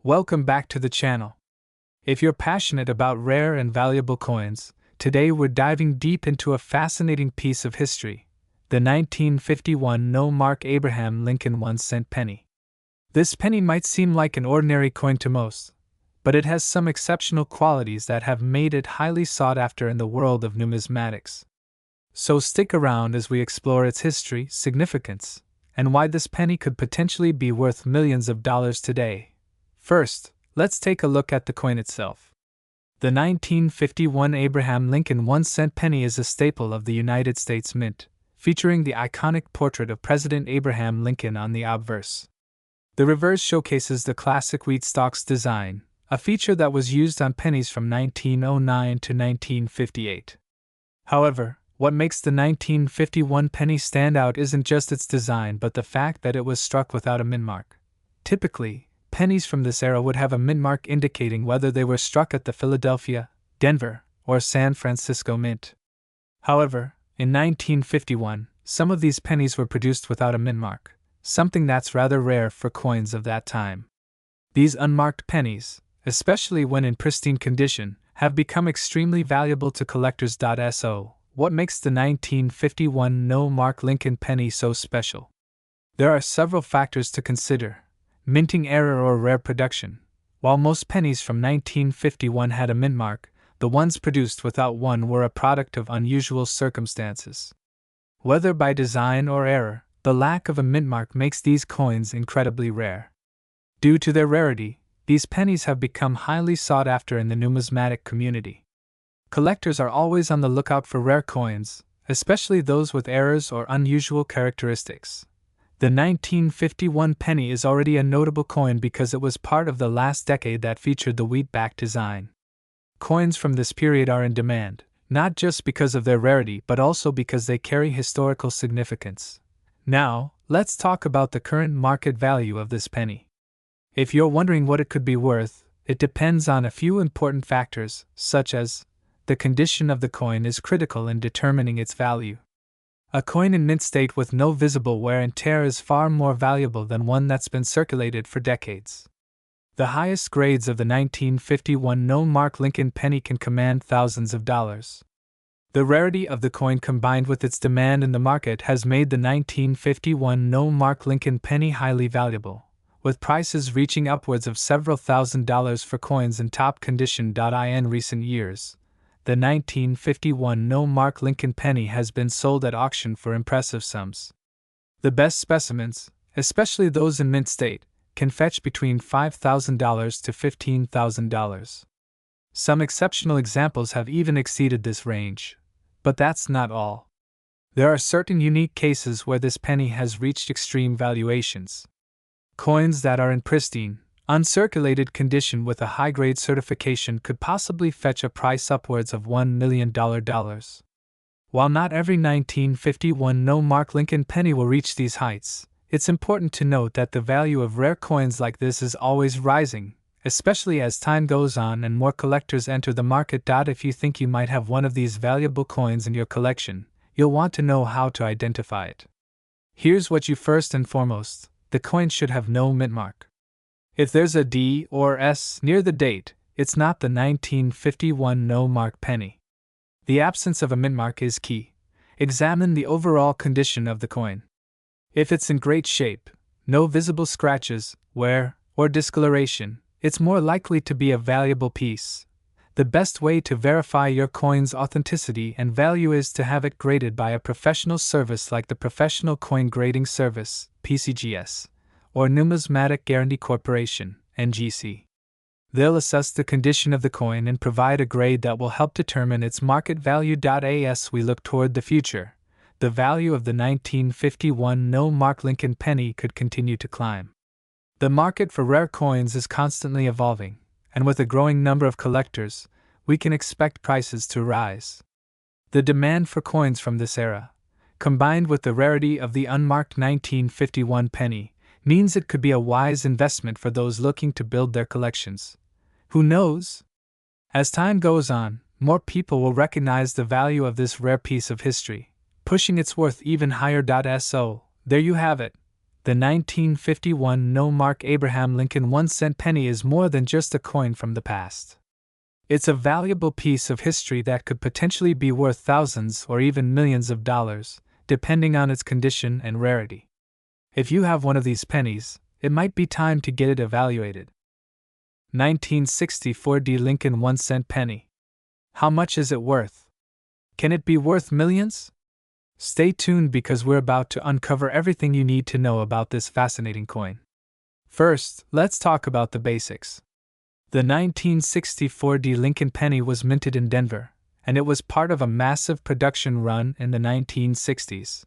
Welcome back to the channel. If you're passionate about rare and valuable coins, today we're diving deep into a fascinating piece of history, the 1951 no-mark Abraham Lincoln 1-cent penny. This penny might seem like an ordinary coin to most, but it has some exceptional qualities that have made it highly sought after in the world of numismatics. So stick around as we explore its history, significance, and why this penny could potentially be worth millions of dollars today. First, let's take a look at the coin itself. The 1951 Abraham Lincoln 1-cent penny is a staple of the United States Mint, featuring the iconic portrait of President Abraham Lincoln on the obverse. The reverse showcases the classic wheat stalks design, a feature that was used on pennies from 1909 to 1958. However, what makes the 1951 penny stand out isn't just its design but the fact that it was struck without a mint mark. Typically, pennies from this era would have a mint mark indicating whether they were struck at the Philadelphia, Denver, or San Francisco Mint. However, in 1951, some of these pennies were produced without a mint mark, something that's rather rare for coins of that time. These unmarked pennies, especially when in pristine condition, have become extremely valuable to collectors. So, what makes the 1951 no-mark Lincoln penny so special? There are several factors to consider. Minting error or rare production. While most pennies from 1951 had a mint mark, the ones produced without one were a product of unusual circumstances. Whether by design or error, the lack of a mint mark makes these coins incredibly rare. Due to their rarity, these pennies have become highly sought after in the numismatic community. Collectors are always on the lookout for rare coins, especially those with errors or unusual characteristics. The 1951 penny is already a notable coin because it was part of the last decade that featured the wheat-back design. Coins from this period are in demand, not just because of their rarity but also because they carry historical significance. Now, let's talk about the current market value of this penny. If you're wondering what it could be worth, it depends on a few important factors, such as the condition of the coin is critical in determining its value. A coin in mint state with no visible wear and tear is far more valuable than one that's been circulated for decades. The highest grades of the 1951 no-mark Lincoln penny can command thousands of dollars. The rarity of the coin combined with its demand in the market has made the 1951 no-mark Lincoln penny highly valuable, with prices reaching upwards of several $1,000s for coins in top condition. In recent years, the 1951 no-mark Lincoln penny has been sold at auction for impressive sums. The best specimens, especially those in mint state, can fetch between $5,000 to $15,000. Some exceptional examples have even exceeded this range. But that's not all. There are certain unique cases where this penny has reached extreme valuations. Coins that are in pristine, uncirculated condition with a high-grade certification could possibly fetch a price upwards of $1 million. While not every 1951 no-mark Lincoln penny will reach these heights, it's important to note that the value of rare coins like this is always rising, especially as time goes on and more collectors enter the market. If you think you might have one of these valuable coins in your collection, you'll want to know how to identify it. Here's what you first and foremost: the coin should have no mint mark. If there's a D or S near the date, it's not the 1951 no-mark penny. The absence of a mint mark is key. Examine the overall condition of the coin. If it's in great shape, no visible scratches, wear, or discoloration, it's more likely to be a valuable piece. The best way to verify your coin's authenticity and value is to have it graded by a professional service like the Professional Coin Grading Service, PCGS, or Numismatic Guarantee Corporation, NGC. They'll assess the condition of the coin and provide a grade that will help determine its market value. As we look toward the future, the value of the 1951 no-mark Lincoln penny could continue to climb. The market for rare coins is constantly evolving, and with a growing number of collectors, we can expect prices to rise. The demand for coins from this era, combined with the rarity of the unmarked 1951 penny, means it could be a wise investment for those looking to build their collections. Who knows? As time goes on, more people will recognize the value of this rare piece of history, pushing its worth even higher. So, there you have it. The 1951 no-mark Abraham Lincoln 1-cent penny is more than just a coin from the past. It's a valuable piece of history that could potentially be worth thousands or even millions of dollars, depending on its condition and rarity. If you have one of these pennies, it might be time to get it evaluated. 1964 D. Lincoln 1-cent penny. How much is it worth? Can it be worth millions? Stay tuned because we're about to uncover everything you need to know about this fascinating coin. First, let's talk about the basics. The 1964 D. Lincoln penny was minted in Denver, and it was part of a massive production run in the 1960s.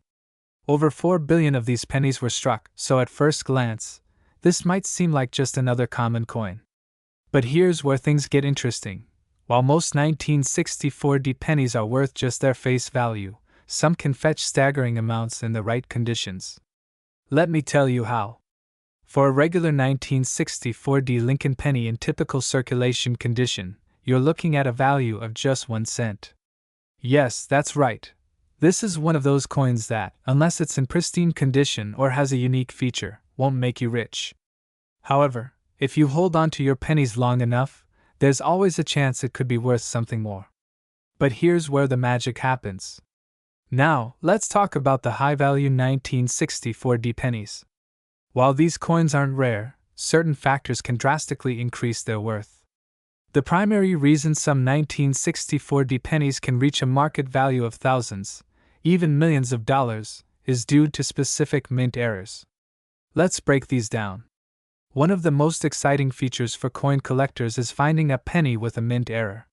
Over 4 billion of these pennies were struck, so at first glance, this might seem like just another common coin. But here's where things get interesting. While most 1964 D pennies are worth just their face value, some can fetch staggering amounts in the right conditions. Let me tell you how. For a regular 1964 D Lincoln penny in typical circulation condition, you're looking at a value of just 1 cent. Yes, that's right. This is one of those coins that, unless it's in pristine condition or has a unique feature, won't make you rich. However, if you hold on to your pennies long enough, there's always a chance it could be worth something more. But here's where the magic happens. Now, let's talk about the high-value 1964 D pennies. While these coins aren't rare, certain factors can drastically increase their worth. The primary reason some 1964 D pennies can reach a market value of thousands, even millions of dollars, is due to specific mint errors. Let's break these down. One of the most exciting features for coin collectors is finding a penny with a mint error.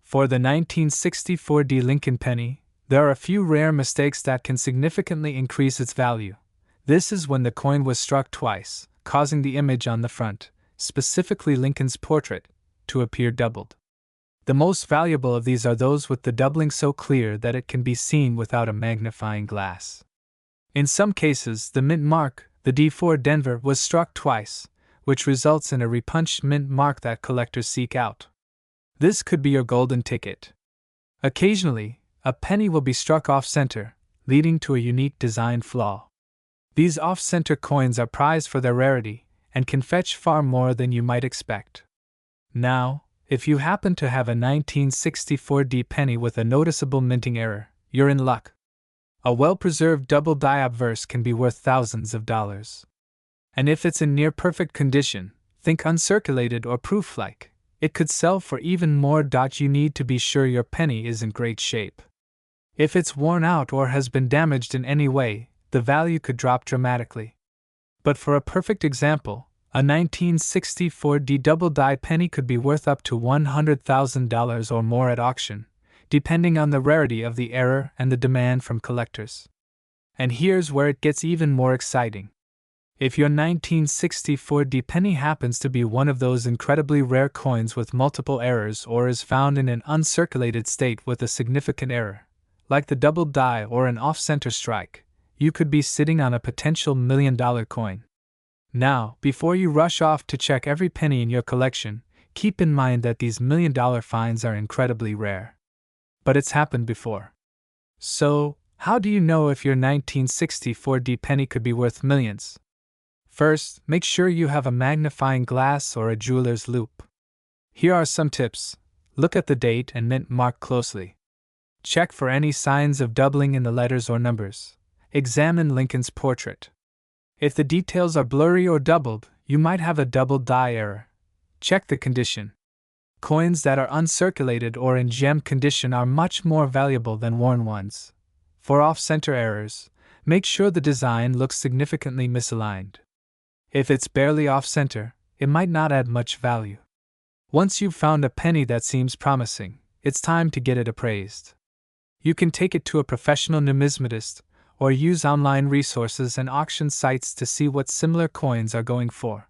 For the 1964 D Lincoln penny, there are a few rare mistakes that can significantly increase its value. This is when the coin was struck twice, causing the image on the front, specifically Lincoln's portrait, to appear doubled. The most valuable of these are those with the doubling so clear that it can be seen without a magnifying glass. In some cases, the mint mark, the D4 Denver, was struck twice, which results in a repunched mint mark that collectors seek out. This could be your golden ticket. Occasionally, a penny will be struck off-center, leading to a unique design flaw. These off-center coins are prized for their rarity and can fetch far more than you might expect. Now, if you happen to have a 1964 D penny with a noticeable minting error, you're in luck. A well-preserved double die obverse can be worth thousands of dollars. And if it's in near-perfect condition, think uncirculated or proof-like, it could sell for even more. You need to be sure your penny is in great shape. If it's worn out or has been damaged in any way, the value could drop dramatically. But for a perfect example, a 1964 D double die penny could be worth up to $100,000 or more at auction, depending on the rarity of the error and the demand from collectors. And here's where it gets even more exciting. If your 1964 D penny happens to be one of those incredibly rare coins with multiple errors or is found in an uncirculated state with a significant error, like the double die or an off-center strike, you could be sitting on a potential $1 million coin. Now, before you rush off to check every penny in your collection, keep in mind that these $1 million finds are incredibly rare. But it's happened before. So, how do you know if your 1964 D penny could be worth millions? First, make sure you have a magnifying glass or a jeweler's loupe. Here are some tips. Look at the date and mint mark closely. Check for any signs of doubling in the letters or numbers. Examine Lincoln's portrait. If the details are blurry or doubled, you might have a double die error. Check the condition. Coins that are uncirculated or in gem condition are much more valuable than worn ones. For off-center errors, make sure the design looks significantly misaligned. If it's barely off-center, it might not add much value. Once you've found a penny that seems promising, it's time to get it appraised. You can take it to a professional numismatist, or use online resources and auction sites to see what similar coins are going for.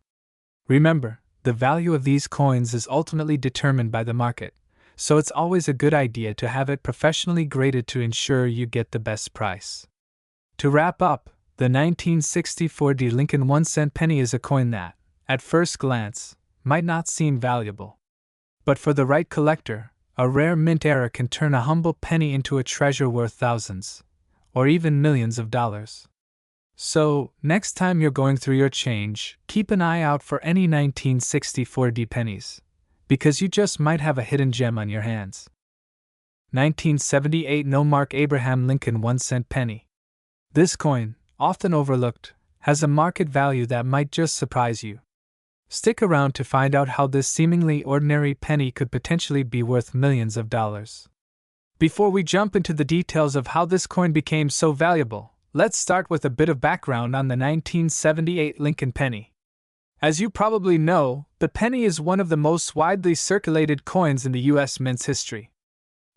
Remember, the value of these coins is ultimately determined by the market, so it's always a good idea to have it professionally graded to ensure you get the best price. To wrap up, the 1964 D Lincoln 1-cent penny is a coin that, at first glance, might not seem valuable. But for the right collector, a rare mint error can turn a humble penny into a treasure worth thousands, or even millions of dollars. So, next time you're going through your change, keep an eye out for any 1964D pennies, because you just might have a hidden gem on your hands. 1978 No Mark Abraham Lincoln 1-cent penny. This coin, often overlooked, has a market value that might just surprise you. Stick around to find out how this seemingly ordinary penny could potentially be worth millions of dollars. Before we jump into the details of how this coin became so valuable, let's start with a bit of background on the 1978 Lincoln penny. As you probably know, the penny is one of the most widely circulated coins in the U.S. mint's history.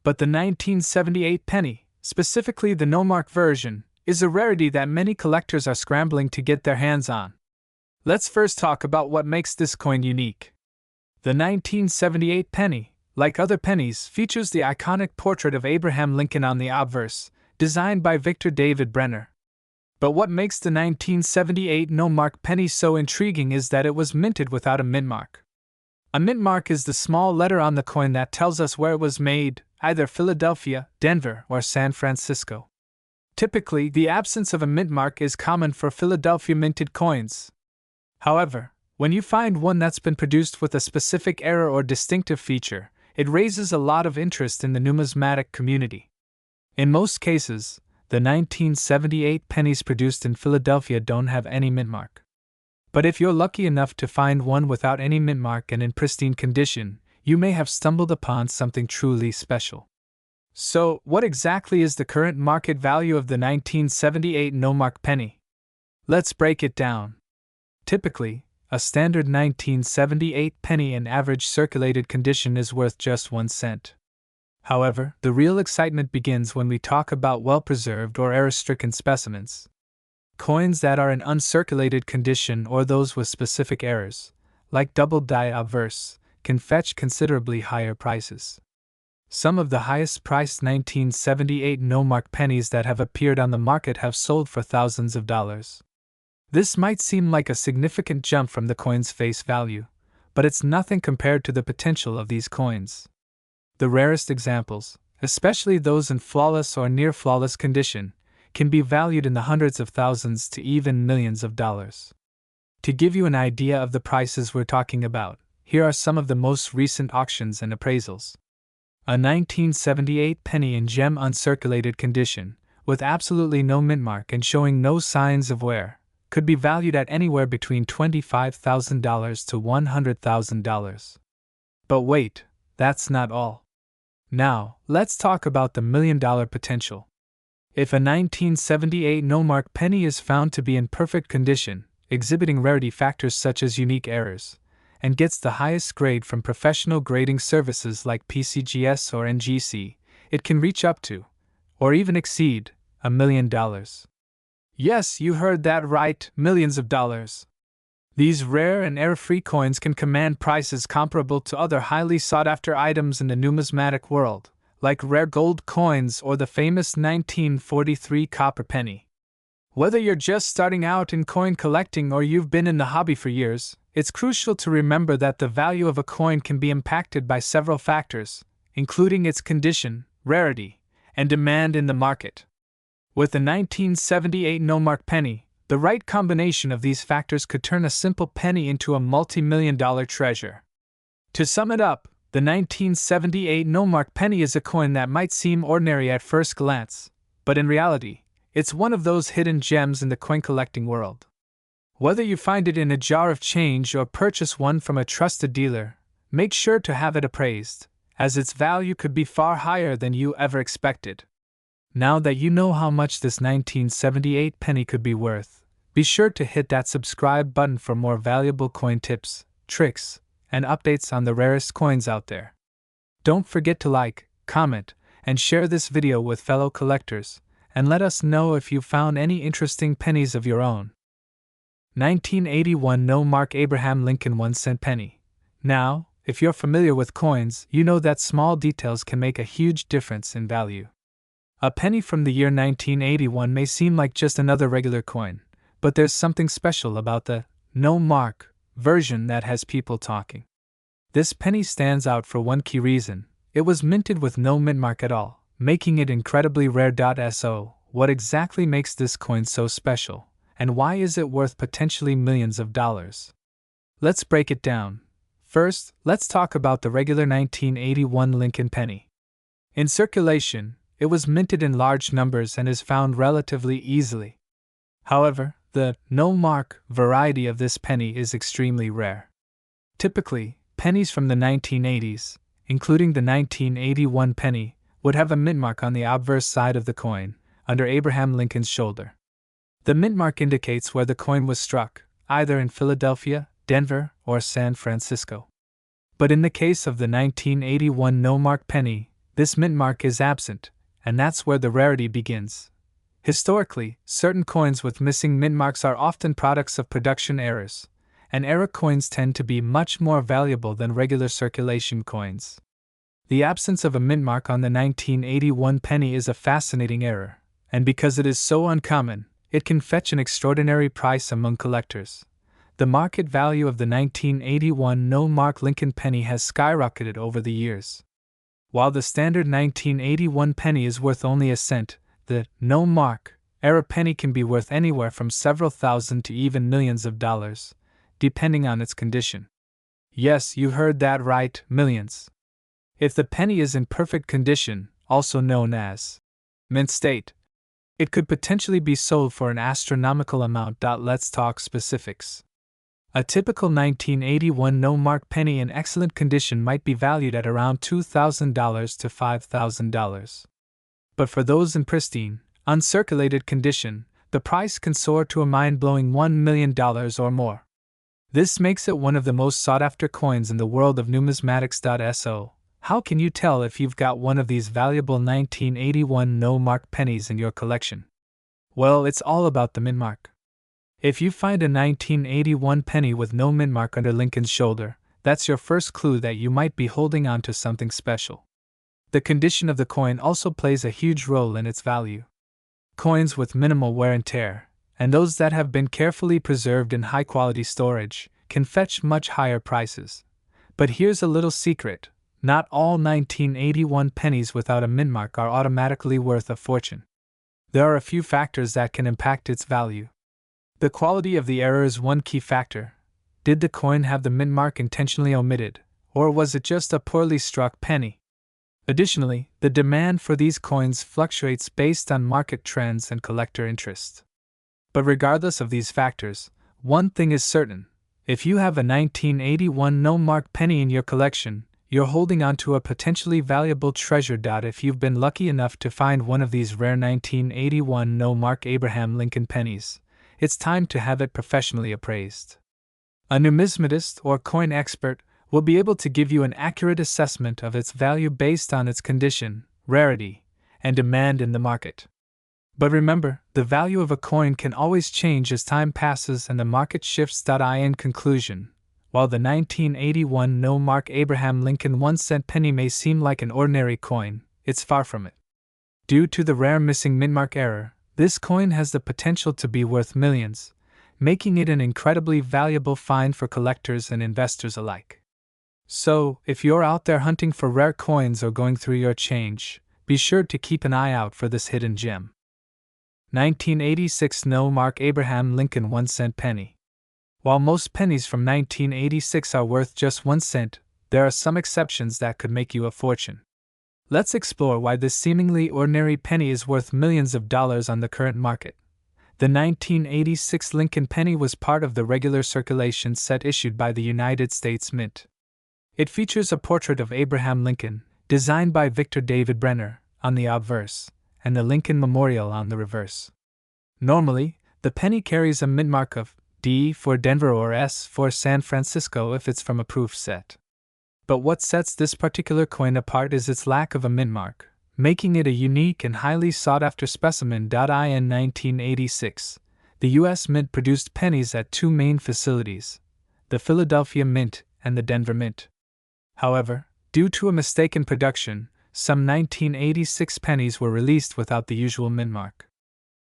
But the 1978 penny, specifically the no-mark version, is a rarity that many collectors are scrambling to get their hands on. Let's first talk about what makes this coin unique. The 1978 penny, like other pennies, features the iconic portrait of Abraham Lincoln on the obverse, designed by Victor David Brenner. But what makes the 1978 no-mark penny so intriguing is that it was minted without a mint mark. A mint mark is the small letter on the coin that tells us where it was made, either Philadelphia, Denver, or San Francisco. Typically, the absence of a mint mark is common for Philadelphia minted coins. However, when you find one that's been produced with a specific error or distinctive feature, it raises a lot of interest in the numismatic community. In most cases, the 1978 pennies produced in Philadelphia don't have any mint mark. But if you're lucky enough to find one without any mint mark and in pristine condition, you may have stumbled upon something truly special. So, what exactly is the current market value of the 1978 no-mark penny? Let's break it down. Typically, a standard 1978 penny in average circulated condition is worth just 1 cent. However, the real excitement begins when we talk about well-preserved or error-stricken specimens. Coins that are in uncirculated condition or those with specific errors, like double-die obverse, can fetch considerably higher prices. Some of the highest-priced 1978 no-mark pennies that have appeared on the market have sold for thousands of dollars. This might seem like a significant jump from the coin's face value, but it's nothing compared to the potential of these coins. The rarest examples, especially those in flawless or near-flawless condition, can be valued in the hundreds of thousands to even millions of dollars. To give you an idea of the prices we're talking about, here are some of the most recent auctions and appraisals. A 1978 penny in gem uncirculated condition, with absolutely no mint mark and showing no signs of wear, could be valued at anywhere between $25,000 to $100,000. But wait, that's not all. Now, let's talk about the million-dollar potential. If a 1978 no-mark penny is found to be in perfect condition, exhibiting rarity factors such as unique errors, and gets the highest grade from professional grading services like PCGS or NGC, it can reach up to, or even exceed, $1 million. Yes, you heard that right, millions of dollars. These rare and error-free coins can command prices comparable to other highly sought-after items in the numismatic world, like rare gold coins or the famous 1943 copper penny. Whether you're just starting out in coin collecting or you've been in the hobby for years, it's crucial to remember that the value of a coin can be impacted by several factors, including its condition, rarity, and demand in the market. With the 1978 no-mark penny, the right combination of these factors could turn a simple penny into a multi-million-dollar treasure. To sum it up, the 1978 no-mark penny is a coin that might seem ordinary at first glance, but in reality, it's one of those hidden gems in the coin collecting world. Whether you find it in a jar of change or purchase one from a trusted dealer, make sure to have it appraised, as its value could be far higher than you ever expected. Now that you know how much this 1978 penny could be worth, be sure to hit that subscribe button for more valuable coin tips, tricks, and updates on the rarest coins out there. Don't forget to like, comment, and share this video with fellow collectors, and let us know if you found any interesting pennies of your own. 1981 No-Mark Abraham Lincoln 1-cent penny. Now, if you're familiar with coins, you know that small details can make a huge difference in value. A penny from the year 1981 may seem like just another regular coin, but there's something special about the no-mark version that has people talking. This penny stands out for one key reason: it was minted with no mint mark at all, making it incredibly rare. So, what exactly makes this coin so special, and why is it worth potentially millions of dollars? Let's break it down. First, let's talk about the regular 1981 Lincoln penny. In circulation, it was minted in large numbers and is found relatively easily. However, the no-mark variety of this penny is extremely rare. Typically, pennies from the 1980s, including the 1981 penny, would have a mint mark on the obverse side of the coin, under Abraham Lincoln's shoulder. The mint mark indicates where the coin was struck, either in Philadelphia, Denver, or San Francisco. But in the case of the 1981 no-mark penny, this mint mark is absent, and that's where the rarity begins. Historically, certain coins with missing mint marks are often products of production errors, and error coins tend to be much more valuable than regular circulation coins. The absence of a mint mark on the 1981 penny is a fascinating error, and because it is so uncommon, it can fetch an extraordinary price among collectors. The market value of the 1981 no-mark Lincoln penny has skyrocketed over the years. While the standard 1981 penny is worth only a cent, the no-mark error penny can be worth anywhere from several thousand to even millions of dollars, depending on its condition. Yes, you heard that right, millions. If the penny is in perfect condition, also known as mint state, it could potentially be sold for an astronomical amount. Let's talk specifics. A typical 1981 no-mark penny in excellent condition might be valued at around $2,000 to $5,000. But for those in pristine, uncirculated condition, the price can soar to a mind-blowing $1 million or more. This makes it one of the most sought-after coins in the world of numismatics. So, how can you tell if you've got one of these valuable 1981 no-mark pennies in your collection? Well, it's all about the mint mark. If you find a 1981 penny with no mint mark under Lincoln's shoulder, that's your first clue that you might be holding on to something special. The condition of the coin also plays a huge role in its value. Coins with minimal wear and tear, and those that have been carefully preserved in high-quality storage, can fetch much higher prices. But here's a little secret. Not all 1981 pennies without a mint mark are automatically worth a fortune. There are a few factors that can impact its value. The quality of the error is one key factor. Did the coin have the mint mark intentionally omitted, or was it just a poorly struck penny? Additionally, the demand for these coins fluctuates based on market trends and collector interest. But regardless of these factors, one thing is certain. If you have a 1981 no-mark penny in your collection, you're holding on to a potentially valuable treasure. If you've been lucky enough to find one of these rare 1981 no-mark Abraham Lincoln pennies, it's time to have it professionally appraised. A numismatist or coin expert will be able to give you an accurate assessment of its value based on its condition, rarity, and demand in the market. But remember, the value of a coin can always change as time passes and the market shifts. In conclusion, while the 1981 no-mark Abraham Lincoln 1-cent penny may seem like an ordinary coin, it's far from it. Due to the rare missing mint mark error, this coin has the potential to be worth millions, making it an incredibly valuable find for collectors and investors alike. So, if you're out there hunting for rare coins or going through your change, be sure to keep an eye out for this hidden gem. 1986 no-mark Abraham Lincoln 1-cent penny. While most pennies from 1986 are worth just 1 cent, there are some exceptions that could make you a fortune. Let's explore why this seemingly ordinary penny is worth millions of dollars on the current market. The 1986 Lincoln penny was part of the regular circulation set issued by the United States Mint. It features a portrait of Abraham Lincoln, designed by Victor David Brenner, on the obverse, and the Lincoln Memorial on the reverse. Normally, the penny carries a mint mark of D for Denver or S for San Francisco if it's from a proof set. But what sets this particular coin apart is its lack of a mint mark, making it a unique and highly sought-after specimen. In 1986, the U.S. Mint produced pennies at two main facilities, the Philadelphia Mint and the Denver Mint. However, due to a mistake in production, some 1986 pennies were released without the usual mint mark.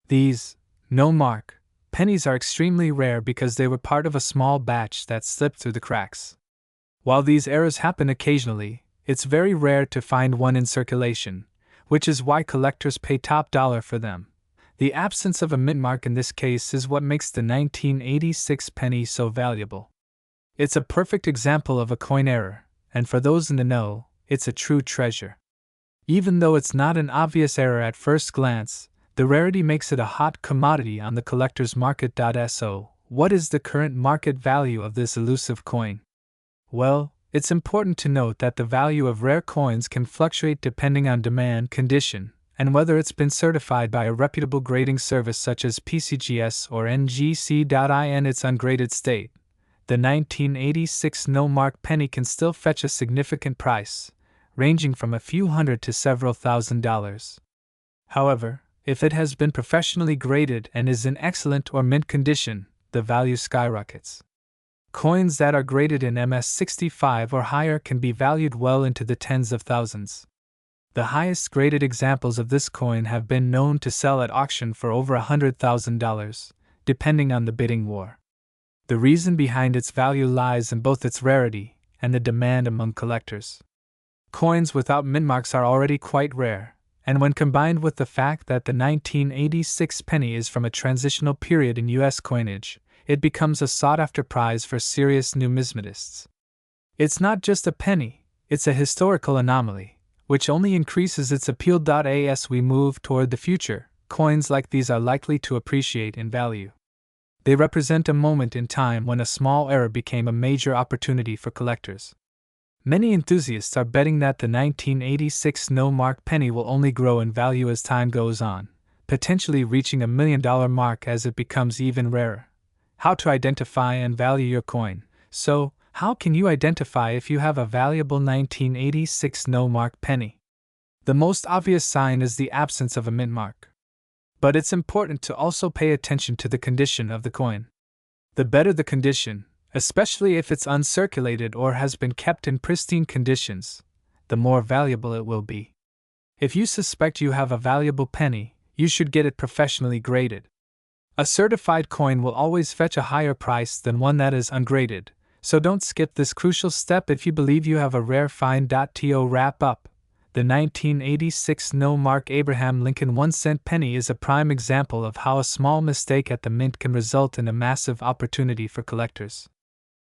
These no-mark pennies are extremely rare because they were part of a small batch that slipped through the cracks. While these errors happen occasionally, it's very rare to find one in circulation, which is why collectors pay top dollar for them. The absence of a mint mark in this case is what makes the 1986 penny so valuable. It's a perfect example of a coin error, and for those in the know, it's a true treasure. Even though it's not an obvious error at first glance, the rarity makes it a hot commodity on the collector's market. So, what is the current market value of this elusive coin? Well, it's important to note that the value of rare coins can fluctuate depending on demand condition, and whether it's been certified by a reputable grading service such as PCGS or NGC. In its ungraded state, the 1986 no-mark penny can still fetch a significant price, ranging from a few hundred to several $1,000s. However, if it has been professionally graded and is in excellent or mint condition, the value skyrockets. Coins that are graded in MS65 or higher can be valued well into the tens of thousands. The highest graded examples of this coin have been known to sell at auction for over $100,000, depending on the bidding war. The reason behind its value lies in both its rarity and the demand among collectors. Coins without mint marks are already quite rare, and when combined with the fact that the 1986 penny is from a transitional period in U.S. coinage, it becomes a sought-after prize for serious numismatists. It's not just a penny, it's a historical anomaly, which only increases its appeal. As we move toward the future, coins like these are likely to appreciate in value. They represent a moment in time when a small error became a major opportunity for collectors. Many enthusiasts are betting that the 1986 no-mark penny will only grow in value as time goes on, potentially reaching $1 million mark as it becomes even rarer. How to identify and value your coin. So, how can you identify if you have a valuable 1986 no-mark penny? The most obvious sign is the absence of a mint mark. But it's important to also pay attention to the condition of the coin. The better the condition, especially if it's uncirculated or has been kept in pristine conditions, the more valuable it will be. If you suspect you have a valuable penny, you should get it professionally graded. A certified coin will always fetch a higher price than one that is ungraded, so don't skip this crucial step if you believe you have a rare find. To wrap up, the 1986 no-mark Abraham Lincoln 1-cent penny is a prime example of how a small mistake at the mint can result in a massive opportunity for collectors.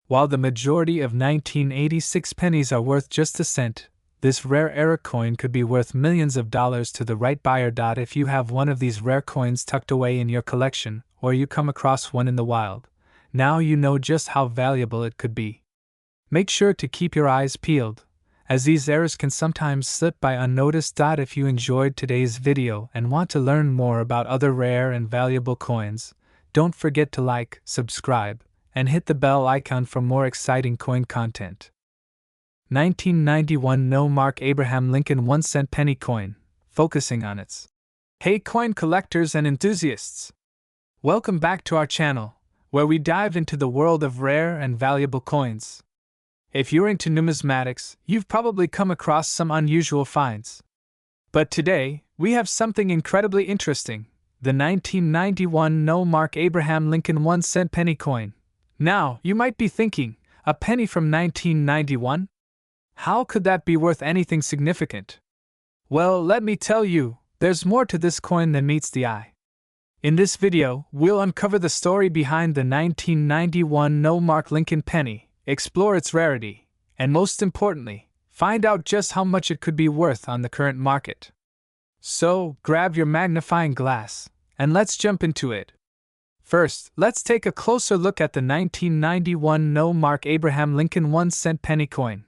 While the majority of 1986 pennies are worth just a cent, this rare error coin could be worth millions of dollars to the right buyer. If you have one of these rare coins tucked away in your collection, or you come across one in the wild, now you know just how valuable it could be. Make sure to keep your eyes peeled, as these errors can sometimes slip by unnoticed. If you enjoyed today's video and want to learn more about other rare and valuable coins, don't forget to like, subscribe, and hit the bell icon for more exciting coin content. 1991 no-mark Abraham Lincoln 1-cent penny coin, focusing on its. Hey coin collectors and enthusiasts! Welcome back to our channel, where we dive into the world of rare and valuable coins. If you're into numismatics, you've probably come across some unusual finds. But today, we have something incredibly interesting, the 1991 no-mark Abraham Lincoln 1-cent penny coin. Now, you might be thinking, a penny from 1991? How could that be worth anything significant? Well, let me tell you, there's more to this coin than meets the eye. In this video, we'll uncover the story behind the 1991 no-mark Lincoln penny, explore its rarity, and most importantly, find out just how much it could be worth on the current market. So, grab your magnifying glass, and let's jump into it. First, let's take a closer look at the 1991 no-mark Abraham Lincoln 1-cent penny coin.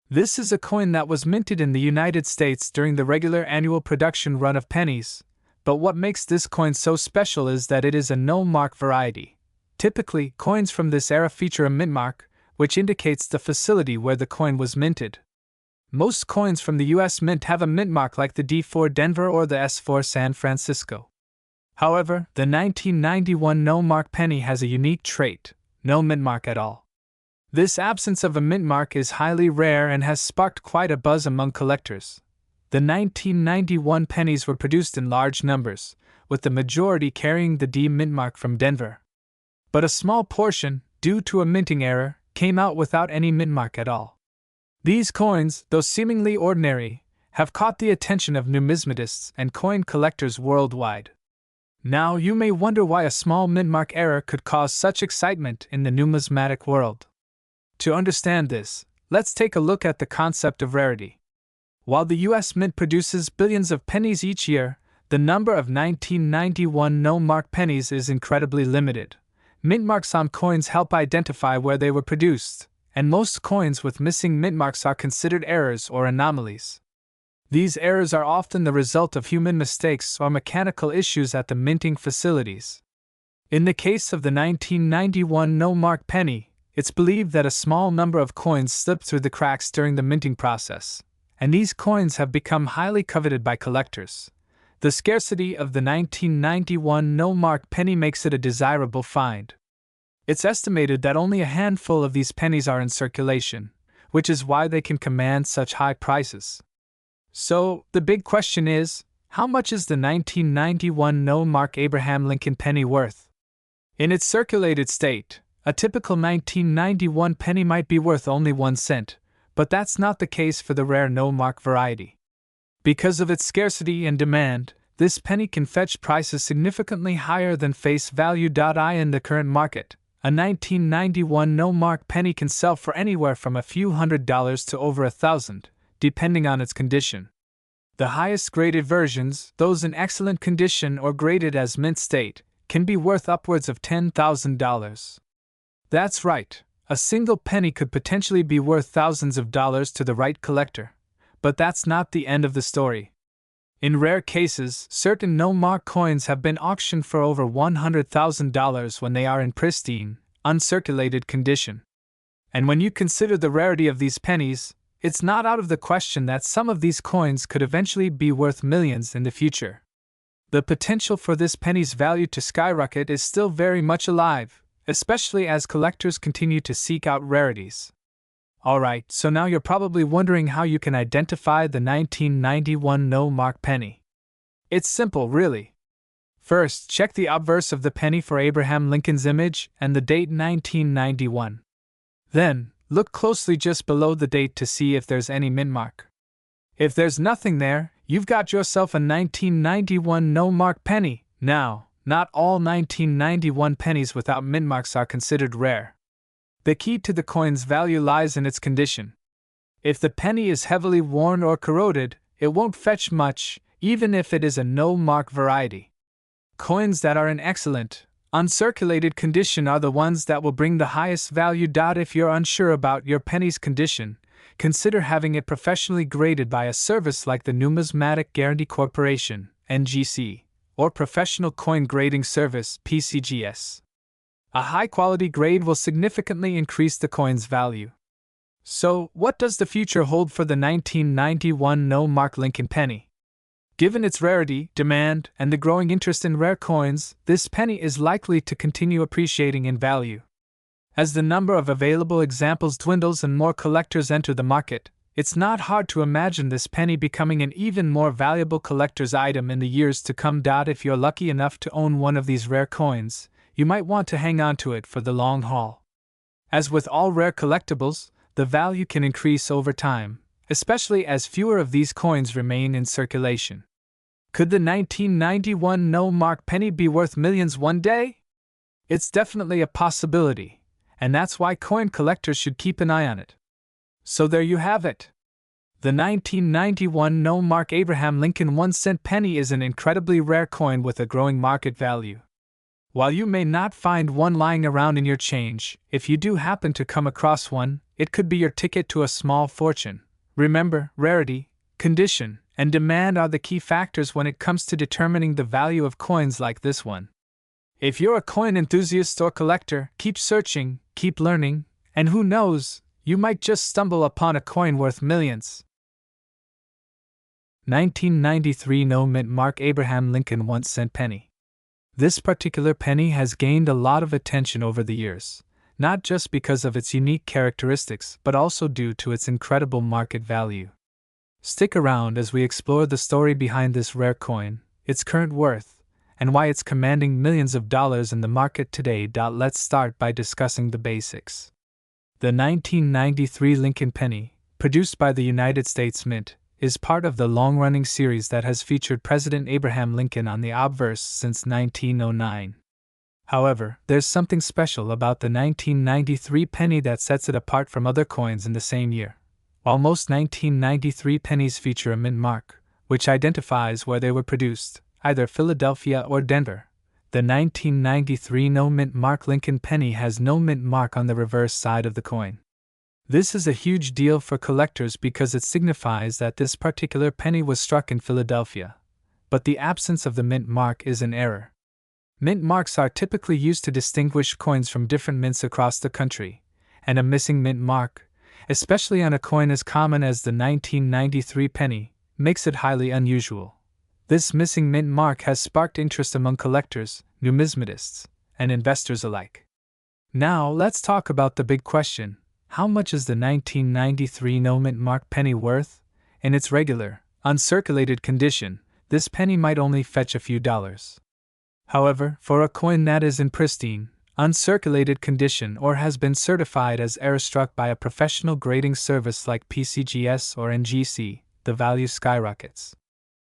This is a coin that was minted in the United States during the regular annual production run of pennies, but what makes this coin so special is that it is a no-mark variety. Typically, coins from this era feature a mint mark, which indicates the facility where the coin was minted. Most coins from the U.S. Mint have a mint mark like the D4 Denver or the S4 San Francisco. However, the 1991 no-mark penny has a unique trait: no mint mark at all. This absence of a mint mark is highly rare and has sparked quite a buzz among collectors. The 1991 pennies were produced in large numbers, with the majority carrying the D mint mark from Denver. But a small portion, due to a minting error, came out without any mint mark at all. These coins, though seemingly ordinary, have caught the attention of numismatists and coin collectors worldwide. Now you may wonder why a small mint-mark error could cause such excitement in the numismatic world. To understand this, let's take a look at the concept of rarity. While the US Mint produces billions of pennies each year, the number of 1991 no-mark pennies is incredibly limited. Mint marks on coins help identify where they were produced, and most coins with missing mint marks are considered errors or anomalies. These errors are often the result of human mistakes or mechanical issues at the minting facilities. In the case of the 1991 no-mark penny, it's believed that a small number of coins slipped through the cracks during the minting process, and these coins have become highly coveted by collectors. The scarcity of the 1991 no-mark penny makes it a desirable find. It's estimated that only a handful of these pennies are in circulation, which is why they can command such high prices. So, the big question is, how much is the 1991 no-mark Abraham Lincoln penny worth? In its circulated state, a typical 1991 penny might be worth only 1 cent, but that's not the case for the rare no-mark variety. Because of its scarcity and demand, this penny can fetch prices significantly higher than face value. In the current market, a 1991 no-mark penny can sell for anywhere from a few $100s to over $1,000, depending on its condition. The highest graded versions, those in excellent condition or graded as mint state, can be worth upwards of $10,000. That's right, a single penny could potentially be worth thousands of dollars to the right collector. But that's not the end of the story. In rare cases, certain no-mark coins have been auctioned for over $100,000 when they are in pristine, uncirculated condition. And when you consider the rarity of these pennies, it's not out of the question that some of these coins could eventually be worth millions in the future. The potential for this penny's value to skyrocket is still very much alive, especially as collectors continue to seek out rarities. Alright, so now you're probably wondering how you can identify the 1991 no-mark penny. It's simple, really. First, check the obverse of the penny for Abraham Lincoln's image and the date 1991. Then, look closely just below the date to see if there's any mint mark. If there's nothing there, you've got yourself a 1991 no-mark penny. Now, not all 1991 pennies without mint marks are considered rare. The key to the coin's value lies in its condition. If the penny is heavily worn or corroded, it won't fetch much, even if it is a no-mark variety. Coins that are in excellent, uncirculated condition are the ones that will bring the highest value. If you're unsure about your penny's condition, consider having it professionally graded by a service like the Numismatic Guarantee Corporation, NGC, or Professional Coin Grading Service, PCGS. A high-quality grade will significantly increase the coin's value. So, what does the future hold for the 1991 no-mark Lincoln penny? Given its rarity, demand, and the growing interest in rare coins, this penny is likely to continue appreciating in value. As the number of available examples dwindles and more collectors enter the market, it's not hard to imagine this penny becoming an even more valuable collector's item in the years to come. If you're lucky enough to own one of these rare coins, you might want to hang on to it for the long haul. As with all rare collectibles, the value can increase over time, especially as fewer of these coins remain in circulation. Could the 1991 no-mark penny be worth millions one day? It's definitely a possibility, and that's why coin collectors should keep an eye on it. So there you have it. The 1991 no-mark Abraham Lincoln 1-cent penny is an incredibly rare coin with a growing market value. While you may not find one lying around in your change, if you do happen to come across one, it could be your ticket to a small fortune. Remember, rarity, condition, and demand are the key factors when it comes to determining the value of coins like this one. If you're a coin enthusiast or collector, keep searching, keep learning, and who knows, you might just stumble upon a coin worth millions. 1993 no-mint mark Abraham Lincoln 1-cent penny. This particular penny has gained a lot of attention over the years, not just because of its unique characteristics but also due to its incredible market value. Stick around as we explore the story behind this rare coin, its current worth, and why it's commanding millions of dollars in the market today. Let's start by discussing the basics. The 1993 Lincoln penny, produced by the United States Mint, is part of the long-running series that has featured President Abraham Lincoln on the obverse since 1909. However, there's something special about the 1993 penny that sets it apart from other coins in the same year. While most 1993 pennies feature a mint mark, which identifies where they were produced, either Philadelphia or Denver, the 1993 no mint mark Lincoln penny has no mint mark on the reverse side of the coin. This is a huge deal for collectors because it signifies that this particular penny was struck in Philadelphia. But the absence of the mint mark is an error. Mint marks are typically used to distinguish coins from different mints across the country, and a missing mint mark, especially on a coin as common as the 1993 penny, makes it highly unusual. This missing mint mark has sparked interest among collectors, numismatists, and investors alike. Now let's talk about the big question: how much is the 1993 no mint mark penny worth? In its regular, uncirculated condition, this penny might only fetch a few dollars. However, for a coin that is in pristine, uncirculated condition or has been certified as error-struck by a professional grading service like PCGS or NGC, the value skyrockets.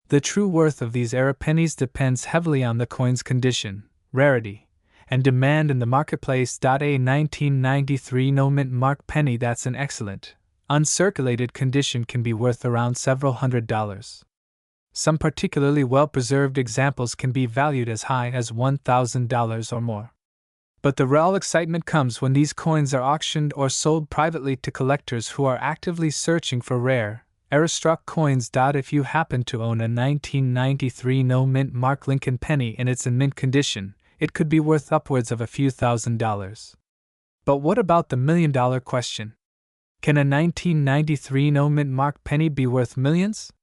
The true worth of these error pennies depends heavily on the coin's condition, rarity, and demand in the marketplace. A 1993 no mint mark penny that's in excellent, uncirculated condition can be worth around several $100s. Some particularly well-preserved examples can be valued as high as $1,000 or more. But the real excitement comes when these coins are auctioned or sold privately to collectors who are actively searching for rare, error-struck coins. If you happen to own a 1993 no mint mark Lincoln penny and it's in mint condition, it could be worth upwards of a few $1,000s. But what about the million-dollar question? Can a 1993 no mint mark penny be worth millions?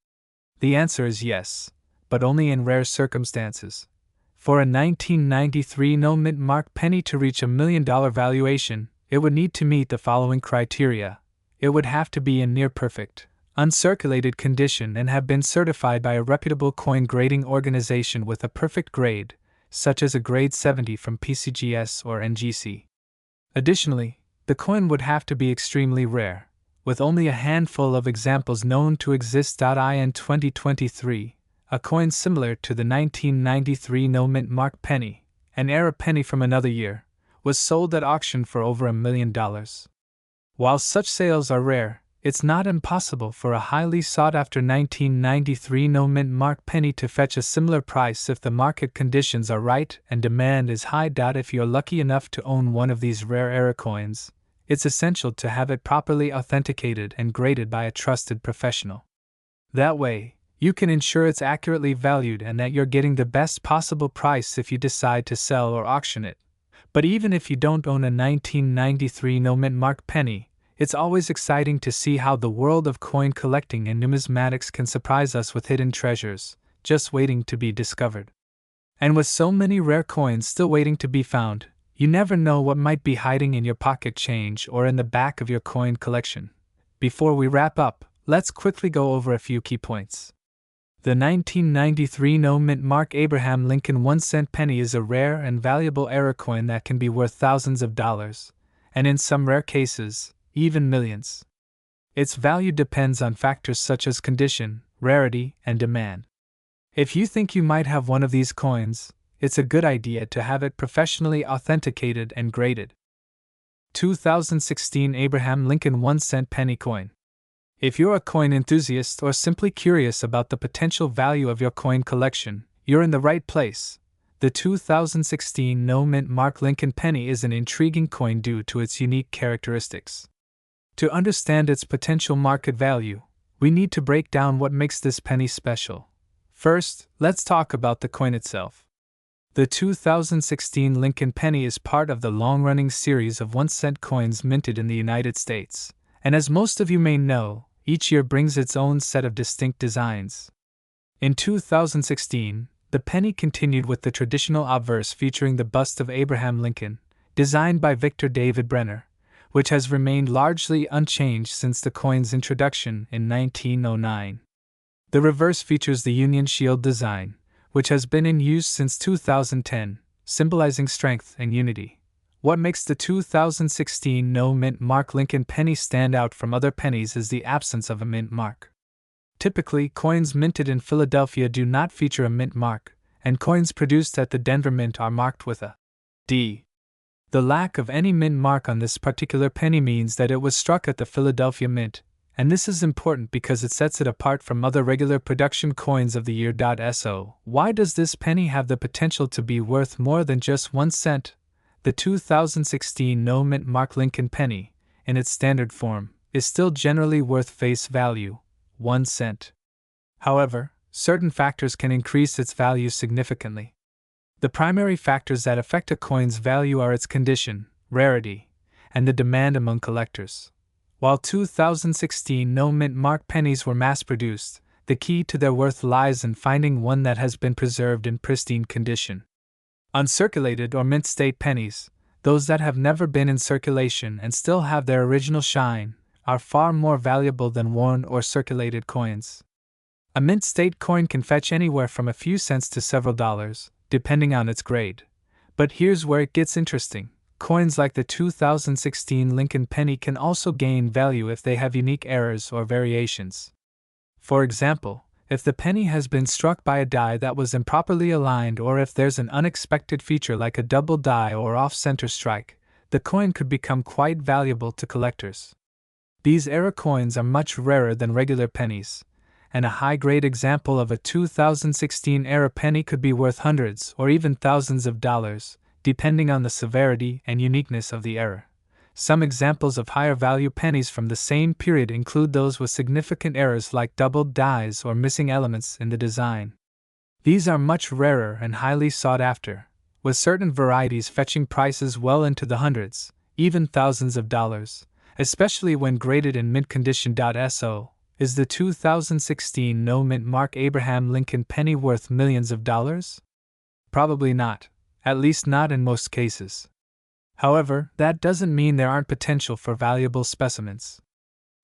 The answer is yes, but only in rare circumstances. For a 1993 no mint mark penny to reach $1 million valuation, it would need to meet the following criteria. It would have to be in near-perfect, uncirculated condition and have been certified by a reputable coin grading organization with a perfect grade, such as a grade 70 from PCGS or NGC. Additionally, the coin would have to be extremely rare, with only a handful of examples known to exist. In 2023, a coin similar to the 1993 no mint mark penny, an error penny from another year, was sold at auction for over $1 million. While such sales are rare, it's not impossible for a highly sought-after 1993 no mint mark penny to fetch a similar price if the market conditions are right and demand is high. If you're lucky enough to own one of these rare error coins, it's essential to have it properly authenticated and graded by a trusted professional. That way, you can ensure it's accurately valued and that you're getting the best possible price if you decide to sell or auction it. But even if you don't own a 1993 no mint mark penny, it's always exciting to see how the world of coin collecting and numismatics can surprise us with hidden treasures, just waiting to be discovered. And with so many rare coins still waiting to be found, you never know what might be hiding in your pocket change or in the back of your coin collection. Before we wrap up, let's quickly go over a few key points. The 1993 no mint mark Abraham Lincoln 1-cent penny is a rare and valuable error coin that can be worth thousands of dollars, and in some rare cases, even millions. Its value depends on factors such as condition, rarity, and demand. If you think you might have one of these coins, it's a good idea to have it professionally authenticated and graded. 2016 Abraham Lincoln 1-cent penny coin. If you're a coin enthusiast or simply curious about the potential value of your coin collection, you're in the right place. The 2016 no mint mark Lincoln penny is an intriguing coin due to its unique characteristics. To understand its potential market value, we need to break down what makes this penny special. First, let's talk about the coin itself. The 2016 Lincoln penny is part of the long-running series of 1-cent coins minted in the United States, and as most of you may know, each year brings its own set of distinct designs. In 2016, the penny continued with the traditional obverse featuring the bust of Abraham Lincoln, designed by Victor David Brenner, which has remained largely unchanged since the coin's introduction in 1909. The reverse features the Union Shield design, which has been in use since 2010, symbolizing strength and unity. What makes the 2016 no mint mark Lincoln penny stand out from other pennies is the absence of a mint mark. Typically, coins minted in Philadelphia do not feature a mint mark, and coins produced at the Denver Mint are marked with a D. The lack of any mint mark on this particular penny means that it was struck at the Philadelphia Mint, and this is important because it sets it apart from other regular production coins of the year. So, why does this penny have the potential to be worth more than just 1 cent? The 2016 no mint mark Lincoln penny, in its standard form, is still generally worth face value, 1 cent. However, certain factors can increase its value significantly. The primary factors that affect a coin's value are its condition, rarity, and the demand among collectors. While 2016 no mint mark pennies were mass-produced, the key to their worth lies in finding one that has been preserved in pristine condition. Uncirculated or mint state pennies, those that have never been in circulation and still have their original shine, are far more valuable than worn or circulated coins. A mint state coin can fetch anywhere from a few cents to several dollars, depending on its grade. But here's where it gets interesting. Coins like the 2016 Lincoln penny can also gain value if they have unique errors or variations. For example, if the penny has been struck by a die that was improperly aligned, or if there's an unexpected feature like a double die or off-center strike, the coin could become quite valuable to collectors. These era coins are much rarer than regular pennies, and a high-grade example of a 2016 era penny could be worth hundreds or even thousands of dollars, depending on the severity and uniqueness of the error. Some examples of higher-value pennies from the same period include those with significant errors like doubled dies or missing elements in the design. These are much rarer and highly sought after, with certain varieties fetching prices well into the hundreds, even thousands of dollars, especially when graded in mint condition. So, is the 2016 no mint mark Abraham Lincoln penny worth millions of dollars? Probably not, at least not in most cases. However, that doesn't mean there aren't potential for valuable specimens.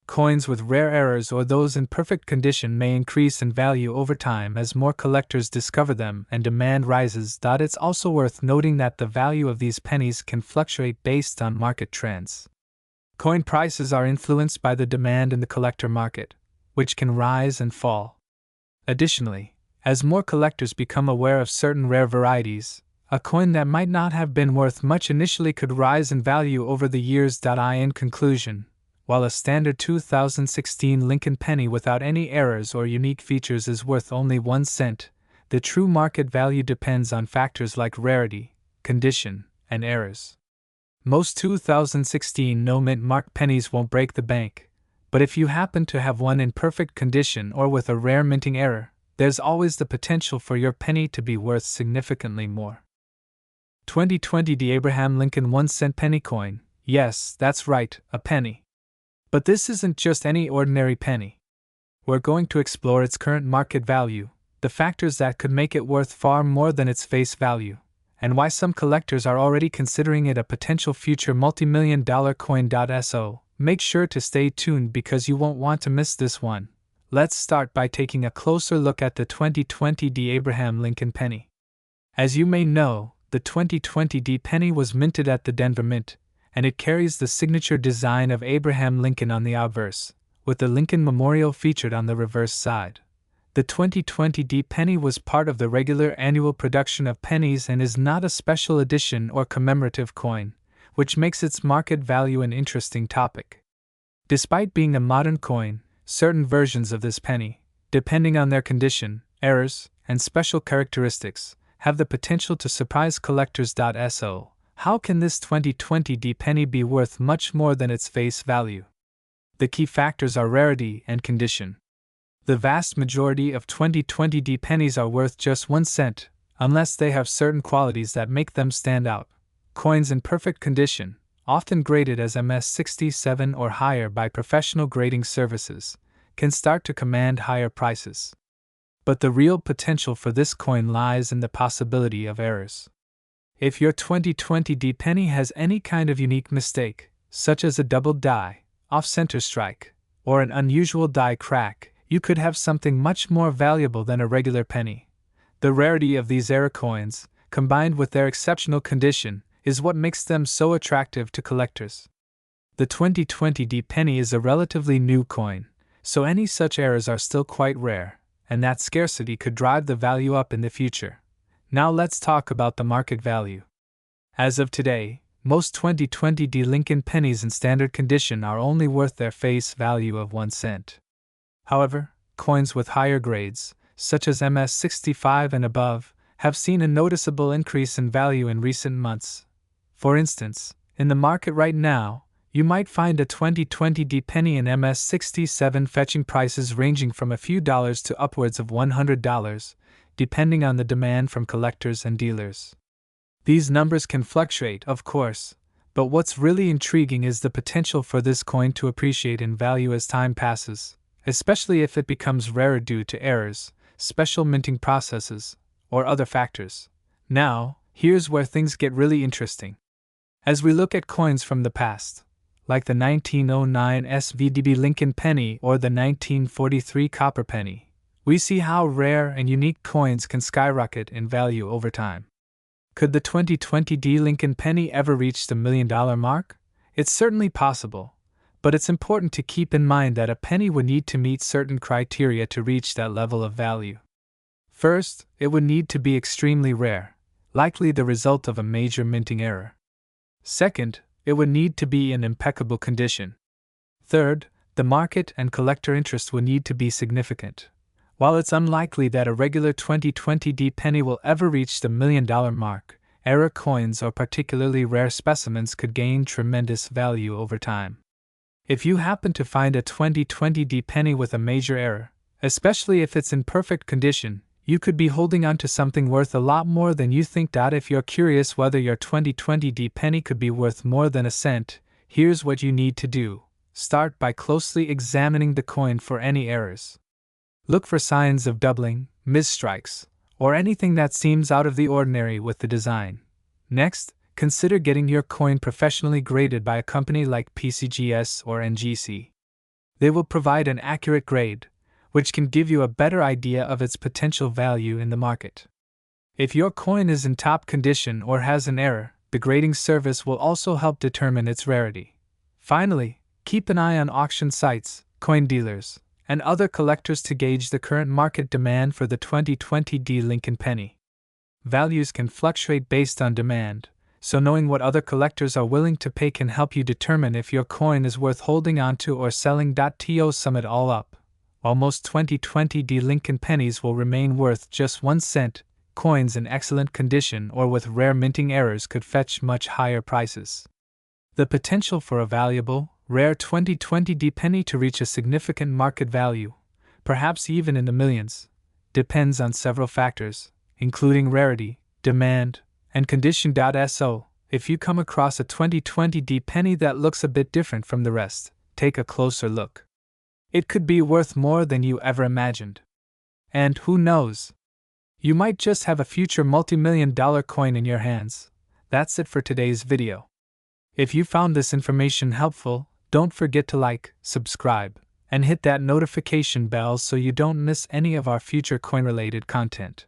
Coins with rare errors or those in perfect condition may increase in value over time as more collectors discover them and demand rises. It's also worth noting that the value of these pennies can fluctuate based on market trends. Coin prices are influenced by the demand in the collector market, which can rise and fall. Additionally, as more collectors become aware of certain rare varieties, a coin that might not have been worth much initially could rise in value over the years. In conclusion, while a standard 2016 Lincoln penny without any errors or unique features is worth only 1 cent, the true market value depends on factors like rarity, condition, and errors. Most 2016 no mint mark pennies won't break the bank, but if you happen to have one in perfect condition or with a rare minting error, there's always the potential for your penny to be worth significantly more. 2020 The Abraham Lincoln 1 cent penny coin. Yes, that's right, a penny. But this isn't just any ordinary penny. We're going to explore its current market value, the factors that could make it worth far more than its face value, and why some collectors are already considering it a potential future multi-million-dollar coin. So, make sure to stay tuned because you won't want to miss this one. Let's start by taking a closer look at the 2020 D Abraham Lincoln penny. As you may know, the 2020 D penny was minted at the Denver Mint, and it carries the signature design of Abraham Lincoln on the obverse, with the Lincoln Memorial featured on the reverse side. The 2020 D penny was part of the regular annual production of pennies and is not a special edition or commemorative coin, which makes its market value an interesting topic. Despite being a modern coin, certain versions of this penny, depending on their condition, errors, and special characteristics, have the potential to surprise collectors. So, how can this 2020 D penny be worth much more than its face value? The key factors are rarity and condition. The vast majority of 2020 D pennies are worth just 1 cent, unless they have certain qualities that make them stand out. Coins in perfect condition, often graded as MS67 or higher by professional grading services, can start to command higher prices. But the real potential for this coin lies in the possibility of errors. If your 2020 D penny has any kind of unique mistake, such as a double die, off-center strike, or an unusual die crack, you could have something much more valuable than a regular penny. The rarity of these era coins, combined with their exceptional condition, is what makes them so attractive to collectors. The 2020 D penny is a relatively new coin, so any such errors are still quite rare, and that scarcity could drive the value up in the future. Now let's talk about the market value. As of today, most 2020 Lincoln pennies in standard condition are only worth their face value of 1 cent. However, coins with higher grades, such as MS65 and above, have seen a noticeable increase in value in recent months. For instance, in the market right now, you might find a 2020 penny in MS67 fetching prices ranging from a few dollars to upwards of $100, depending on the demand from collectors and dealers. These numbers can fluctuate, of course, but what's really intriguing is the potential for this coin to appreciate in value as time passes, especially if it becomes rarer due to errors, special minting processes, or other factors. Now, here's where things get really interesting. As we look at coins from the past, like the 1909 SVDB Lincoln penny or the 1943 copper penny, we see how rare and unique coins can skyrocket in value over time. Could the 2020 Lincoln penny ever reach the $1 million mark? It's certainly possible, but it's important to keep in mind that a penny would need to meet certain criteria to reach that level of value. First, it would need to be extremely rare, likely the result of a major minting error. Second, it would need to be in impeccable condition. Third, the market and collector interest would need to be significant. While it's unlikely that a regular 2020 penny will ever reach the $1 million mark, error coins or particularly rare specimens could gain tremendous value over time. If you happen to find a 2020 penny with a major error, especially if it's in perfect condition, you could be holding on to something worth a lot more than you think. If you're curious whether your 2020 penny could be worth more than a cent, here's what you need to do. Start by closely examining the coin for any errors. Look for signs of doubling, misstrikes, or anything that seems out of the ordinary with the design. Next, consider getting your coin professionally graded by a company like PCGS or NGC. They will provide an accurate grade, which can give you a better idea of its potential value in the market. If your coin is in top condition or has an error, the grading service will also help determine its rarity. Finally, keep an eye on auction sites, coin dealers, and other collectors to gauge the current market demand for the 2020 Lincoln penny. Values can fluctuate based on demand, so knowing what other collectors are willing to pay can help you determine if your coin is worth holding onto or selling. To sum it all up, while most 2020 Lincoln pennies will remain worth just 1 cent, coins in excellent condition or with rare minting errors could fetch much higher prices. The potential for a valuable, rare 2020 penny to reach a significant market value, perhaps even in the millions, depends on several factors, including rarity, demand, and condition. So, if you come across a 2020 penny that looks a bit different from the rest, take a closer look. It could be worth more than you ever imagined. And who knows? You might just have a future multi-million-dollar coin in your hands. That's it for today's video. If you found this information helpful, don't forget to like, subscribe, and hit that notification bell so you don't miss any of our future coin-related content.